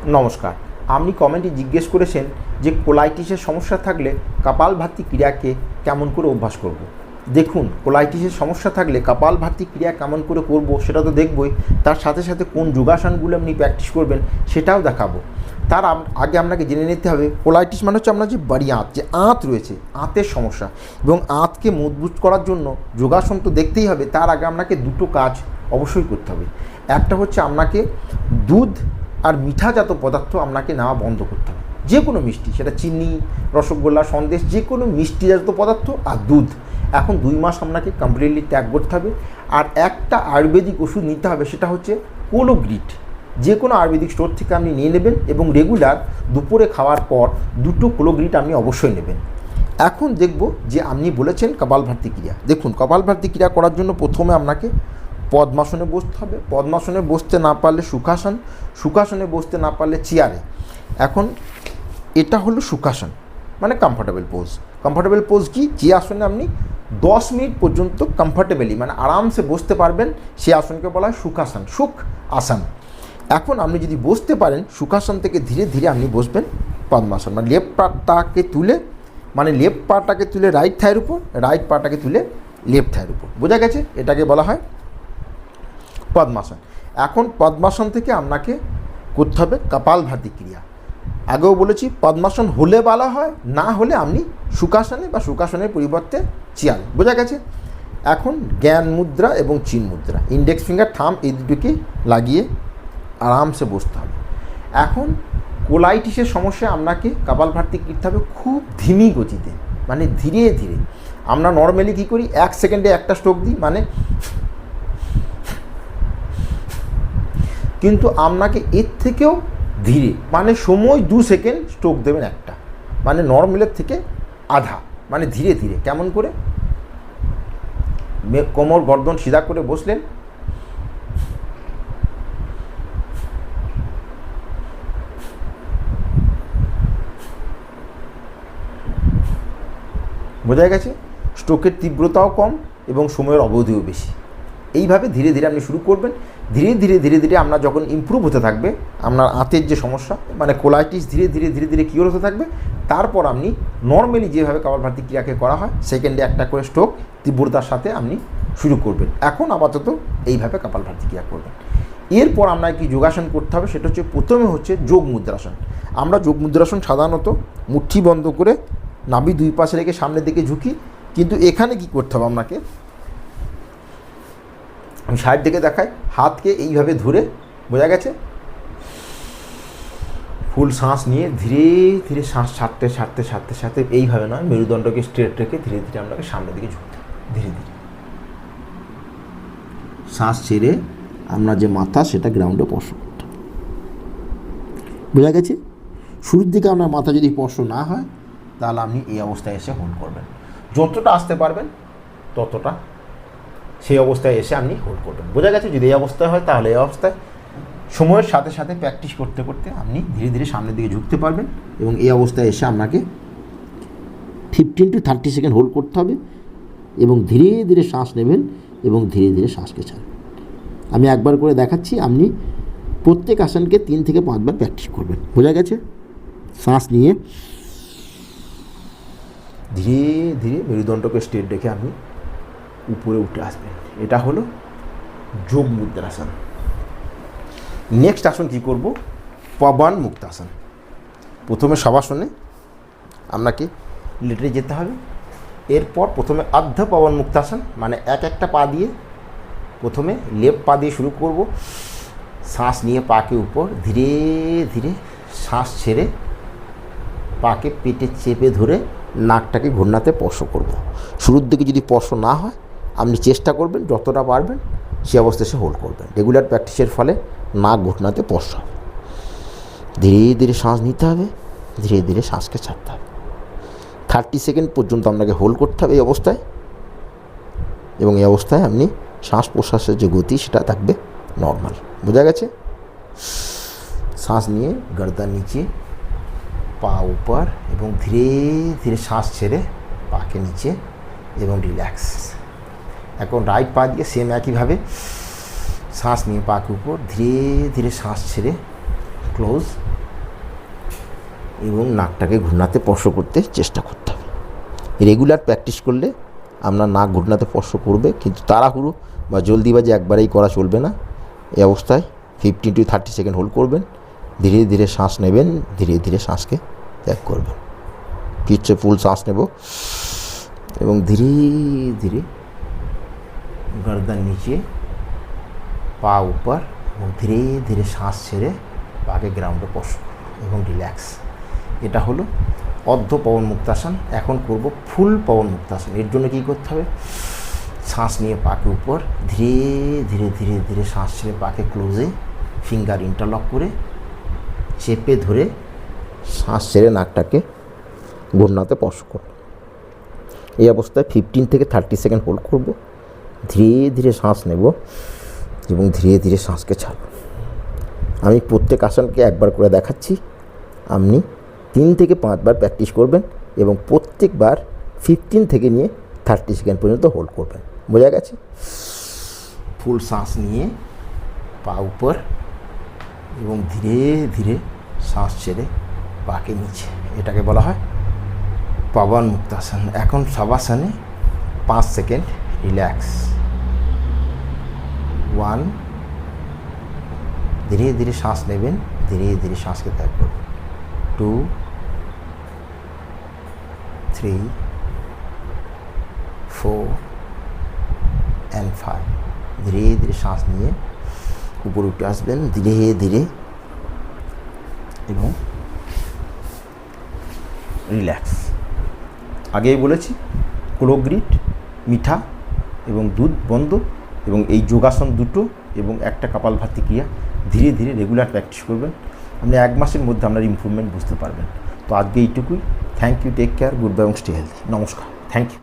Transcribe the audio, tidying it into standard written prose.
নমস্কার। আপনি কমেন্টে জিজ্ঞেস করেছেন যে কোলাইটিসের সমস্যা থাকলে কপালভাতি ক্রিয়াকে কেমন করে অভ্যাস করব। দেখুন, কোলাইটিসের সমস্যা থাকলে কপালভাতি ক্রিয়া কেমন করে করব সেটা তো দেখবই, তার সাথে সাথে কোন যোগাসনগুলো আপনি প্র্যাকটিস করবেন সেটাও দেখাবো। তার আগে আপনাকে জেনে নিতে হবে কোলাইটিস মানে হচ্ছে আপনার যে বাড়ি আঁত, যে আঁত রয়েছে, আঁতের সমস্যা, এবং আঁতকে মজবুত করার জন্য যোগাসন তো দেখতেই হবে। তার আগে আপনাকে দুটো কাজ অবশ্যই করতে হবে। একটা হচ্ছে আপনাকে দুধ আর মিঠাজাত পদার্থ আপনাকে নেওয়া বন্ধ করতে হবে। যে কোনো মিষ্টি, সেটা চিনি, রসগোল্লা, সন্দেশ, যে কোনো মিষ্টিজাত পদার্থ আর দুধ এখন 2 মাস আপনাকে কমপ্লিটলি ত্যাগ করতে হবে। আর একটা আয়ুর্বেদিক ওষুধ নিতে হবে, সেটা হচ্ছে কোলোগ্রিট। যে কোনো আয়ুর্বেদিক স্টোর থেকে আপনি নিয়ে নেবেন এবং রেগুলার দুপুরে খাওয়ার পর 2টো কোলোগ্রিট আপনি অবশ্যই নেবেন। এখন দেখব যে আপনি বলেছেন কপালভাতি ক্রিয়া। দেখুন, কপালভাতি ক্রিয়া করার জন্য প্রথমে আপনাকে পদ্মাসনে বসতে হবে। পদ্মাসনে বসতে না পারলে সুখাসন, সুখাসনে বসতে না পারলে চেয়ারে। এখন এটা হলো সুখাসন, মানে কমফর্টেবল পোজ। কমফর্টেবল পোজ কি? যে আসনে আপনি 10 মিনিট পর্যন্ত কমফর্টেবলি মানে আরামসে বসতে পারবেন সেই আসনকে বলা হয় সুখাসন, সুখ আসন। এখন আপনি যদি বসতে পারেন সুখাসন থেকে ধীরে ধীরে আপনি বসবেন পদ্মাসন, মানে লেফট পাটাকে তুলে রাইট থায়ের উপর, রাইট পাটাকে তুলে লেফট থায়ের উপর। বোঝা গেছে? এটাকে বলা হয় পদ্মাসন। এখন পদ্মাসন থেকে আপনাকে করতে হবে কপালভাতি ক্রিয়া। আগেও বলেছি পদ্মাসন হলে বলা হয়, না হলে আপনি সুখাসনে বা সুখাসনের পরিবর্তে চেয়ারে। বোঝা গেছে? এখন জ্ঞান মুদ্রা এবং চিন মুদ্রা, ইন্ডেক্স ফিঙ্গার, থাম্ব, এই দুটোকে লাগিয়ে আরামসে বসতে হবে। এখন কোলাইটিসের সমস্যা আপনাকে কপালভাতি করতে হবে খুব ধিমি গতিতে, মানে ধীরে ধীরে। আমরা নর্মালি কী করি, 1 সেকেন্ডে একটা স্ট্রোক দিই, মানে কিন্তু আপনাকে এর থেকেও ধীরে, মানে সময় 2 সেকেন্ড স্ট্রোক দেবেন একটা, মানে নর্মালের থেকে আধা, মানে ধীরে ধীরে। কেমন করে? কোমর গর্দন সিধা করে বসলেন, বোঝা গেছে? স্ট্রোকের তীব্রতাও কম এবং সময়ের অবধিও বেশি। এইভাবে ধীরে ধীরে আপনি শুরু করবেন। ধীরে ধীরে ধীরে ধীরে আপনার যখন ইমপ্রুভ হতে থাকবে, আপনার আঁতের যে সমস্যা মানে কোলাইটিস ধীরে ধীরে ধীরে ধীরে কিওর হতে থাকবে, তারপর আপনি নর্মালি যেভাবে কপালভাতি ক্রিয়াকে করা হয়, সেকেন্ডে একটা করে স্ট্রোক তীব্রতার সাথে আপনি শুরু করবেন। এখন আপাতত এইভাবে কপালভাতি ক্রিয়া করবেন। এরপর আপনাকে কি যোগাসন করতে হবে, সেটা হচ্ছে প্রথমে হচ্ছে যোগ মুদ্রাসন। আমরা যোগ মুদ্রাসন সাধারণত মুঠি বন্ধ করে নাভি 2 পাশে রেখে সামনের দিকে ঝুঁকি, কিন্তু এখানে কি করতে হবে আপনাকে, আমি সাইড থেকে দেখাই, হাতকে এইভাবে ধরে, বোঝা গেছে, ফুল শ্বাস নিয়ে ধীরে ধীরে শ্বাস ছাড়তে ছাড়তে ছাড়তে ছাড়তে, এইভাবে নয়, মেরুদণ্ডকে স্ট্রেট রেখে ধীরে ধীরে আপনাকে সামনের দিকে ঝুঁকতে হবে। ধীরে ধীরে শ্বাস ছেড়ে আপনার যে মাথা সেটা গ্রাউন্ডে স্পর্শ করতে হবে। বোঝা গেছে? শুরুর দিকে আপনার মাথা যদি স্পর্শ না হয়, তাহলে আপনি এই অবস্থায় এসে হোল্ড করবেন। যতটা আসতে পারবেন ততটা সেই অবস্থায় এসে আপনি হোল্ড করবেন। বোঝা গেছে? যদি এই অবস্থায় হয় তাহলে এই অবস্থায় সময়ের সাথে সাথে প্র্যাকটিস করতে করতে আপনি ধীরে ধীরে সামনের দিকে ঝুঁকতে পারবেন, এবং এই অবস্থায় এসে আপনাকে 15 to 30 সেকেন্ড হোল্ড করতে হবে, এবং ধীরে ধীরে শ্বাস নেবেন এবং ধীরে ধীরে শ্বাসকে ছাড়বেন। আমি একবার করে দেখাচ্ছি, আপনি প্রত্যেক আসনকে 3 থেকে 5 বার প্র্যাকটিস করবেন। বোঝা গেছে? শ্বাস নিয়ে ধীরে ধীরে মেরুদণ্ডকে স্ট্রেট রেখে আপনি উপরে উঠে আসবেন। এটা হলো যোগ মুদ্রাসন। নেক্সট আসন কী করব? পবন মুক্তাসন। প্রথমে শবাসনে আপনাকে লেটে যেতে হবে। এরপর প্রথমে অর্ধ পবন মুক্তাসন, মানে একটা পা দিয়ে, প্রথমে লেফট পা দিয়ে শুরু করব। শ্বাস নিয়ে পাকে উপর, ধীরে ধীরে শ্বাস ছেড়ে পাকে পেটে চেপে ধরে নাকটাকে ঘূর্ণাতে স্পর্শ করব। শুরুর দিকে যদি স্পর্শ না হয়, আপনি চেষ্টা করবেন যতটা পারবেন সে অবস্থায় সে হোল্ড করবেন। রেগুলার প্র্যাকটিসের ফলে নাক ঘূর্ণাতে স্পর্শ হবে। ধীরে ধীরে শ্বাস নিতে হবে, ধীরে ধীরে শ্বাসকে ছাড়তে হবে। 30 সেকেন্ড পর্যন্ত আপনাকে হোল্ড করতে হবে এই অবস্থায়, এবং এই অবস্থায় আপনি শ্বাস প্রশ্বাসের যে গতি সেটা থাকবে নর্মাল। বোঝা গেছে? শ্বাস নিয়ে গর্দন নিচে, পা উপর, এবং ধীরে ধীরে শ্বাস ছেড়ে পাকে নিচে এবং রিল্যাক্স। এখন রাইট পা দিয়ে সেম একইভাবে শ্বাস নিয়ে পাকে উপর, ধীরে ধীরে শ্বাস ছেড়ে ক্লোজ এবং নাকটাকে ঘূর্ণাতে স্পর্শ করতে চেষ্টা করতে হবে। রেগুলার প্র্যাকটিস করলে আপনার নাক ঘূর্ণাতে স্পর্শ করবে, কিন্তু তাড়াহুড়ো বা জলদিবাজি একবারেই করা চলবে না। এই অবস্থায় 15 to 30 সেকেন্ড হোল্ড করবেন, ধীরে ধীরে শ্বাস নেবেন, ধীরে ধীরে শ্বাসকে ত্যাগ করবেন। পিচ্ছে ফুল শ্বাস নেব এবং ধীরে ধীরে गर्दन নিচে, পা উপর এবং ধীরে ধীরে শ্বাস ছেড়ে পাকে গ্রাউন্ডে স্পর্শ এবং রিল্যাক্স। এটা হলো অর্ধ পবন মুক্তাসন। এখন করব ফুল পবন মুক্তাসন। এর জন্য কী করতে হবে? শ্বাস নিয়ে পাকে উপর, ধীরে ধীরে ধীরে ধীরে শ্বাস ছেড়ে পাকে ক্লোজে, ফিঙ্গার ইন্টারলক করে চেপে ধরে শ্বাস ছেড়ে নাকটাকে ঘূর্ণাতে স্পর্শ করব। এই অবস্থায় 15 থেকে 30 সেকেন্ড হোল্ড করব, ধীরে ধীরে শ্বাস নেব এবং ধীরে ধীরে শ্বাসকে ছাড়ব। আমি প্রত্যেক আসনকে একবার করে দেখাচ্ছি, আপনি 3 থেকে 5 বার প্র্যাকটিস করবেন এবং প্রত্যেকবার 15 থেকে নিয়ে 30 সেকেন্ড পর্যন্ত হোল্ড করবেন। বোঝা গেছে? ফুল শ্বাস নিয়ে পা উপর এবং ধীরে ধীরে শ্বাস ছেড়ে পাকে নিচে, এটাকে বলা হয় পবন মুক্তাসন। এখন শবাসনে 5 সেকেন্ড রিল্যাক্স। 1, ধীরে ধীরে শ্বাস নেবেন, ধীরে ধীরে শ্বাসকে ত্যাগ করবেন। 2, 3, 4 and 5। ধীরে ধীরে শ্বাস নিয়ে উপরে উঠে আসবেন ধীরে ধীরে এবং রিল্যাক্স। আগেই বলেছি ক্লোগ্রিট, মিঠা এবং দুধ বন্ধ এবং এই যোগাসন দুটো এবং একটা কপালভাতি ক্রিয়া ধীরে ধীরে রেগুলার প্র্যাকটিস করবেন। আপনি 1 মাসের মধ্যে আপনার ইমপ্রুভমেন্ট বুঝতে পারবেন। তো আজকে এইটুকুই। Thank you, take care, good bye এবং স্টে হেলদি। নমস্কার, থ্যাংক ইউ।